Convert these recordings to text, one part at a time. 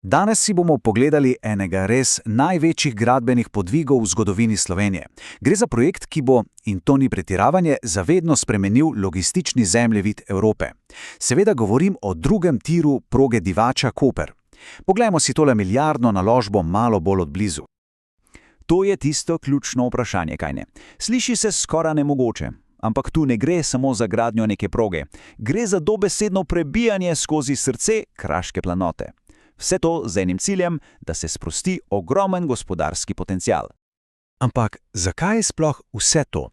Danes si bomo pogledali enega res največjih gradbenih podvigov v zgodovini Slovenije. Gre za projekt, ki bo, in to ni pretiravanje, zavedno spremenil logistični zemljevid Evrope. Seveda govorim o drugem tiru proge Divača-Koper. Poglejmo si tole milijardno naložbo malo bolj od blizu. To je tisto ključno vprašanje, kajne? Sliši se skoraj nemogoče, ampak tu ne gre samo za gradnjo neke proge. Gre za dobesedno prebijanje skozi srce Kraške planote. Vse to z enim ciljem, da se sprosti ogromen gospodarski potencial. Ampak zakaj je sploh vse to?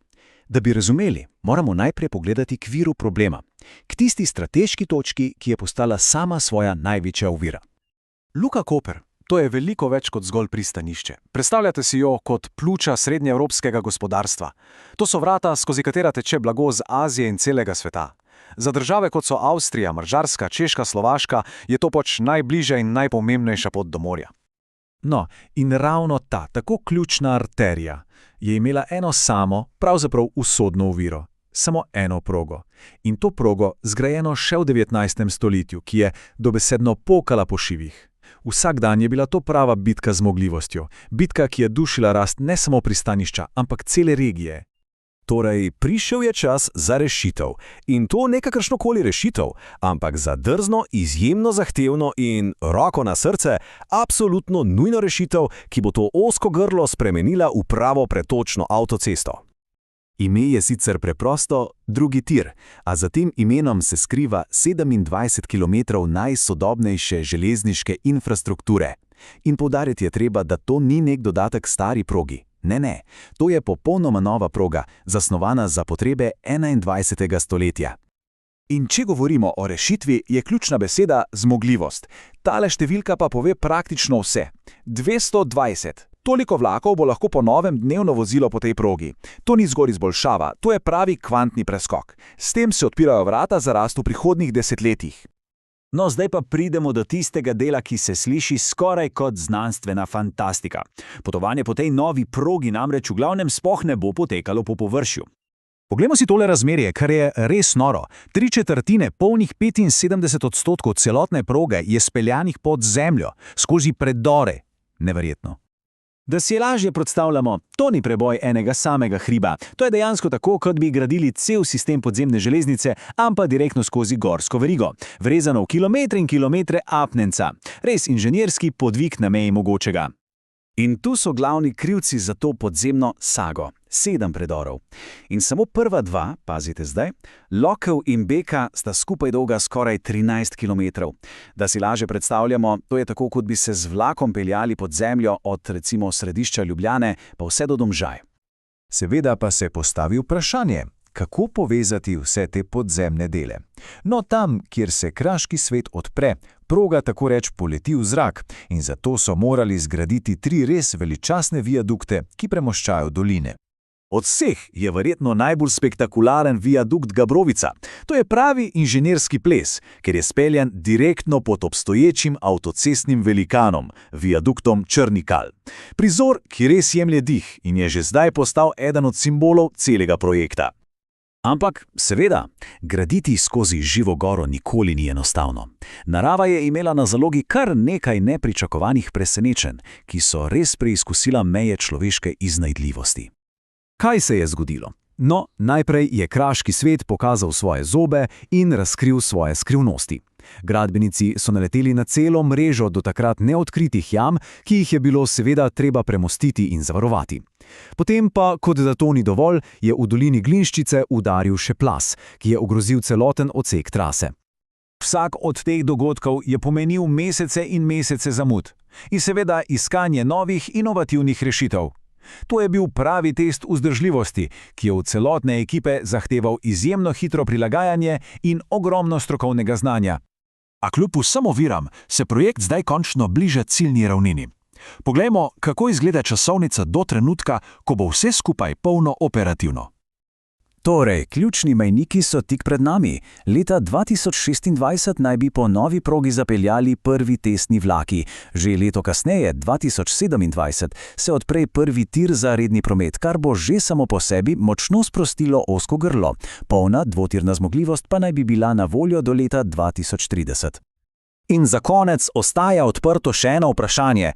Da bi razumeli, moramo najprej pogledati k viru problema, k tisti strateški točki, ki je postala sama svoja največja ovira. Luka Koper, to je veliko več kot zgolj pristanišče. Predstavljate si jo kot pljuča srednjeevropskega gospodarstva. To so vrata, skozi katera teče blago z Azije in celega sveta. Za države, kot so Avstrija, Madžarska, Češka, Slovaška, je to pač najbližja in najpomembnejša pot do morja. No, in ravno ta, tako ključna arterija, je imela eno samo, pravzaprav usodno oviro. Samo eno progo. In to progo, zgrajeno še v 19. stoletju, ki je dobesedno pokala po šivih. Vsak dan je bila to prava bitka z zmogljivostjo. Bitka, ki je dušila rast ne samo pristanišča, ampak cele regije. Torej, prišel je čas za rešitev. In to ne kakršnokoli rešitev, ampak za drzno, izjemno zahtevno in, roko na srce, absolutno nujno rešitev, ki bo to ozko grlo spremenila v pravo pretočno avtocesto. Ime je sicer preprosto drugi tir, a za tem imenom se skriva 27 km najsodobnejše železniške infrastrukture. In poudariti je treba, da to ni nek dodatek stari progi. Ne, to je popolnoma nova proga, zasnovana za potrebe 21. stoletja. In če govorimo o rešitvi, je ključna beseda zmogljivost. Tale številka pa pove praktično vse. 220. Toliko vlakov bo lahko po novem dnevno vozilo po tej progi. To ni zgolj izboljšava, to je pravi kvantni preskok. S tem se odpirajo vrata za rast v prihodnjih desetletjih. No, zdaj pa pridemo do tistega dela, ki se sliši skoraj kot znanstvena fantastika. Potovanje po tej novi progi namreč v glavnem sploh ne bo potekalo po površju. Poglejmo si tole razmerje, kar je res noro. 3/4, polnih 75% celotne proge je speljanih pod zemljo, skozi predore. Neverjetno. Da si lažje predstavljamo, to ni preboj enega samega hriba. To je dejansko tako, kot bi gradili cel sistem podzemne železnice, ampak direktno skozi gorsko verigo, vrezano v kilometre in kilometre apnenca. Res inženirski podvig na meji mogočega. In tu so glavni krivci za to podzemno sago. 7 predorov. In samo prva dva, pazite zdaj, Lokev in Beka sta skupaj dolga skoraj 13 km. Da si lažje predstavljamo, to je tako, kot bi se z vlakom peljali pod zemljo od recimo središča Ljubljane pa vse do Domžaj. Seveda pa se postavi vprašanje, kako povezati vse te podzemne dele. No, tam, kjer se kraški svet odpre, proga tako reč poleti v zrak in zato so morali zgraditi 3 res veličastne viadukte, ki premoščajo doline. Od vseh je verjetno najbolj spektakularen viadukt Gabrovica. To je pravi inženirski ples, ker je speljan direktno pod obstoječim avtocestnim velikanom, viaduktom Črni Kal. Prizor, ki res jemlje dih in je že zdaj postal eden od simbolov celega projekta. Ampak, seveda, graditi skozi živo goro nikoli ni enostavno. Narava je imela na zalogi kar nekaj nepričakovanih presenečenj, ki so res preizkusila meje človeške iznajdljivosti. Kaj se je zgodilo? No, najprej je kraški svet pokazal svoje zobe in razkril svoje skrivnosti. Gradbenici so naleteli na celo mrežo do takrat neodkritih jam, ki jih je bilo seveda treba premostiti in zavarovati. Potem pa, kot da to ni dovolj, je v dolini Glinščice udaril še plaz, ki je ogrozil celoten odsek trase. Vsak od teh dogodkov je pomenil mesece in mesece zamud. In seveda iskanje novih inovativnih rešitev. To je bil pravi test vzdržljivosti, ki je od celotne ekipe zahteval izjemno hitro prilagajanje in ogromno strokovnega znanja. A kljub vsem oviram se projekt zdaj končno bliža ciljni ravnini. Poglejmo, kako izgleda časovnica do trenutka, ko bo vse skupaj polno operativno. Torej, ključni mejniki so tik pred nami. Leta 2026 naj bi po novi progi zapeljali prvi testni vlaki. Že leto kasneje, 2027, se odpre prvi tir za redni promet, kar bo že samo po sebi močno sprostilo ozko grlo. Polna dvotirna zmogljivost pa naj bi bila na voljo do leta 2030. In za konec ostaja odprto še eno vprašanje.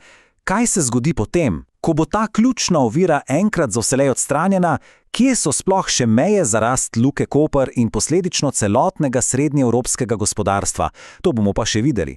Kaj se zgodi potem, ko bo ta ključna ovira enkrat za vselej odstranjena, kje so sploh še meje za rast Luke Koper in posledično celotnega srednjeevropskega gospodarstva? To bomo pa še videli.